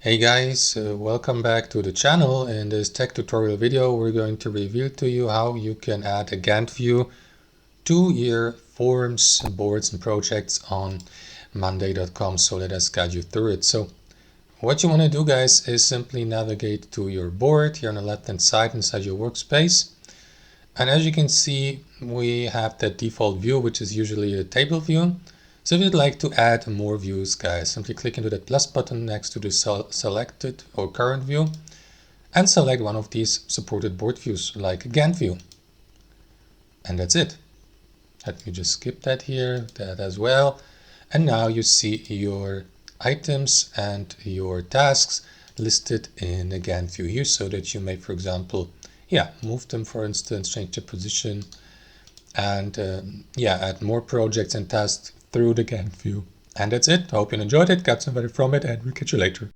Hey guys, welcome back to the channel. In this tech tutorial video, we're going to reveal to you how you can add a Gantt view to your forms, boards and projects on monday.com. So let us guide you through it. So what you want to do, guys, is simply navigate to your board here on the left hand side inside your workspace. And as you can see, we have the default view, which is usually a table view. So if you'd like to add more views, guys, simply click into that plus button next to the selected or current view and select one of these supported board views like Gantt view. And that's it. Let me just skip that here, that as well. And now you see your items and your tasks listed in a Gantt view here so that you may, for example, move them, for instance, change the position and add more projects and tasks through the Gantt view. And that's it. I hope you enjoyed it, got some value from it, and we'll catch you later.